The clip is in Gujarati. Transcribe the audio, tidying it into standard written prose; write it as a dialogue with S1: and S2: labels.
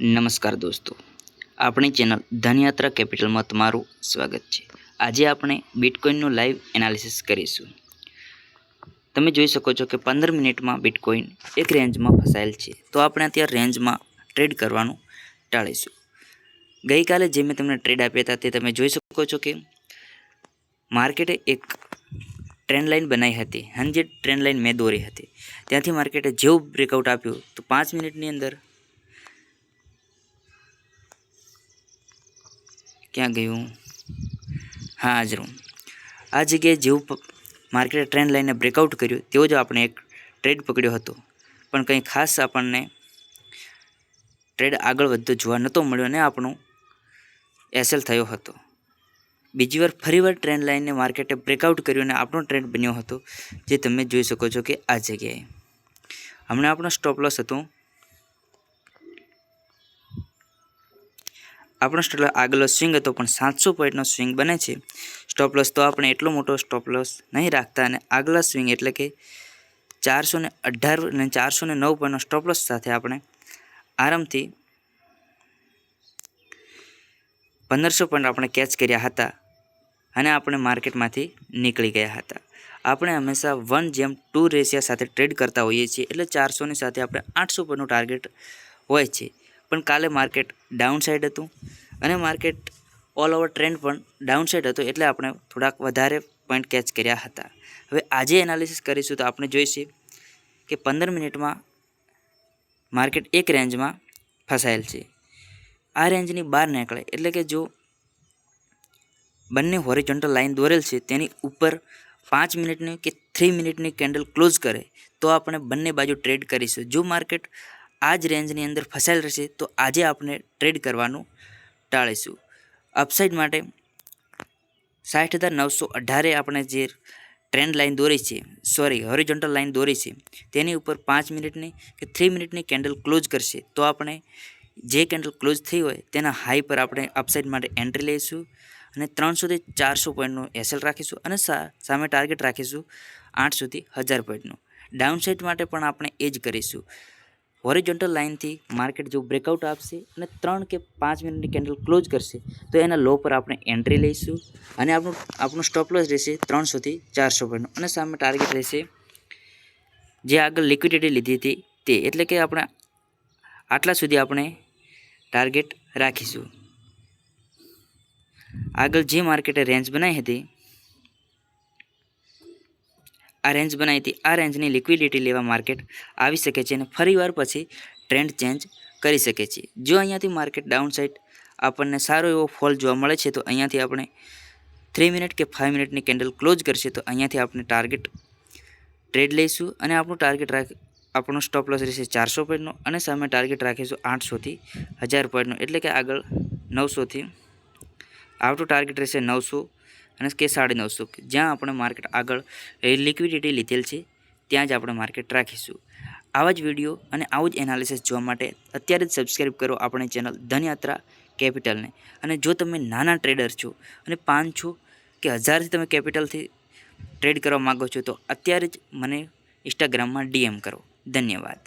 S1: નમસ્કાર દોસ્તો, આપણી ચેનલ ધનયાત્રા કેપિટલમાં તમારું સ્વાગત છે। આજે આપણે બિટકોઇનનું લાઈવ એનાલિસિસ કરીશું। તમે જોઈ શકો છો કે 15 મિનિટમાં બિટકોઇન એક રેન્જમાં ફસાયેલ છે, તો આપણે અત્યારે રેન્જમાં ટ્રેડ કરવાનું ટાળીશું। ગઈકાલે જે મેં તમને ટ્રેડ આપ્યા હતા તે તમે જોઈ શકો છો કે માર્કેટે એક ટ્રેન્ડ લાઇન બનાવી હતી અને જે ટ્રેન્ડ લાઇન મેં દોરી હતી ત્યાંથી માર્કેટે જેવું બ્રેકઆઉટ આપ્યું તો 5 મિનિટની અંદર ક્યાં ગયું, હા હાજરું આ જગ્યાએ જેવું માર્કેટે ટ્રેન્ડ લાઈને બ્રેકઆઉટ કર્યું તેવો જ આપણે એક ટ્રેડ પકડ્યો હતો, પણ કંઈ ખાસ આપણને ટ્રેડ આગળ વધતો જોવા નહોતો મળ્યો અને આપણું એસએલ થયો હતો। બીજી વાર ફરીવાર ટ્રેન્ડ લાઈને માર્કેટે બ્રેકઆઉટ કર્યું અને આપણો ટ્રેડ બન્યો હતો, જે તમે જોઈ શકો છો કે આ જગ્યાએ હમણાં આપણો સ્ટોપ લોસ હતો, આપણો સ્ટોપ આગળનો સ્વિંગ હતો પણ 700 પોઈન્ટનો સ્વિંગ બને છે। સ્ટોપ લોસ તો આપણે એટલો મોટો સ્ટોપ લોસ નહીં રાખતા અને આગલા સ્વિંગ એટલે કે 418 અને 409 પોઈન્ટનો સ્ટોપ લોસ સાથે આપણે આરામથી 1500 પોઈન્ટ આપણે કેચ કર્યા હતા અને આપણે માર્કેટમાંથી નીકળી ગયા હતા। આપણે હંમેશા 1:2 રેશિયો સાથે ટ્રેડ કરતા હોઈએ છીએ, એટલે 400ની સાથે આપણે 800 પોઈન્ટનું ટાર્ગેટ હોય છે, પણ કાલે માર્કેટ ડાઉન સાઈડ હતું અને માર્કેટ ઓલ ઓવર ટ્રેન્ડ પણ ડાઉન સાઈડ હતો, એટલે આપણે થોડાક વધારે પોઈન્ટ કેચ કર્યા હતા। હવે આજે એનાલિસિસ કરીશું તો આપણે જોઈશે કે 15 મિનિટમાં માર્કેટ એક રેન્જમાં ફસાયેલ છે। આ રેન્જની બહાર નીકળે એટલે કે જો બંને હોરિઝોન્ટલ લાઇન દોરેલ છે તેની ઉપર 5 મિનિટની કે 3 મિનિટની કેન્ડલ ક્લોઝ કરે તો આપણે બંને બાજુ ટ્રેડ કરીશું। જો માર્કેટ આ જ રેન્જની અંદર ફસાયેલ રહેશે તો આજે આપણે ટ્રેડ કરવાનું ટાળીશું। અપસાઇડ માટે 60,918 આપણે જે ટ્રેન્ડ લાઇન દોરી છે, હોરિઝોન્ટલ લાઇન દોરી છે, તેની ઉપર 5 મિનિટની કે 3 મિનિટની કેન્ડલ ક્લોઝ કરશે તો આપણે જે કેન્ડલ ક્લોઝ થઈ હોય તેના હાઈ પર આપણે અપસાઇડ માટે એન્ટ્રી લઈશું અને 300 થી 400 પોઈન્ટનું એસએલ રાખીશું અને સામે ટાર્ગેટ રાખીશું 800 થી 1000 પોઈન્ટનું। ડાઉન સાઇડ માટે પણ આપણે એ જ કરીશું। હોરિઝોન્ટલ લાઇનથી માર્કેટ જો બ્રેકઆઉટ આપશે અને 3 કે 5 મિનિટની કેન્ડલ ક્લોઝ કરશે તો એના લો પર આપણે એન્ટ્રી લઈશું અને આપણું સ્ટોપ લોસ રહેશે 300 થી 400 પોઈન્ટનું અને સામે ટાર્ગેટ રહેશે જે આગળ લિક્વિડિટી લીધી હતી તે, એટલે કે આપણે આટલા સુધી આપણે ટાર્ગેટ રાખીશું। આગળ જે માર્કેટે રેન્જ બનાવી હતી આ રેન્જની લિક્વિડિટી લેવા માર્કેટ આવી શકે છે અને ફરીવાર પછી ટ્રેન્ડ ચેન્જ કરી શકે છે। જો અહીંયાથી માર્કેટ ડાઉન સાઇડ આપણને સારો એવો ફોલ જોવા મળે છે તો અહીંયાથી આપણે 3 મિનિટ કે 5 મિનિટની કેન્ડલ ક્લોઝ કરશે તો અહીંયાથી આપણે ટાર્ગેટ ટ્રેડ લઈશું અને આપણો સ્ટોપ લોસ રહેશે 400 પોઈન્ટનો અને સામે ટાર્ગેટ રાખીશું 800 થી 1000 પોઈન્ટનો, એટલે કે આગળ 900 થી આવતો ટાર્ગેટ રહેશે 900 અને કે 950, જ્યાં આપણે માર્કેટ આગળ લિક્વિડિટી લીધેલ છે ત્યાં જ આપણે માર્કેટ રાખીશું। આવા જ વિડીયો અને આવું જ એનાલિસિસ જોવા માટે અત્યારે જ સબસ્ક્રાઈબ કરો આપણી ચેનલ ધનયાત્રા કેપિટલને। અને જો તમે નાના ટ્રેડર છો અને 500 કે 1000થી તમે કેપિટલથી ટ્રેડ કરવા માગો છો તો અત્યારે જ મને ઇન્સ્ટાગ્રામમાં ડીએમ કરો। ધન્યવાદ।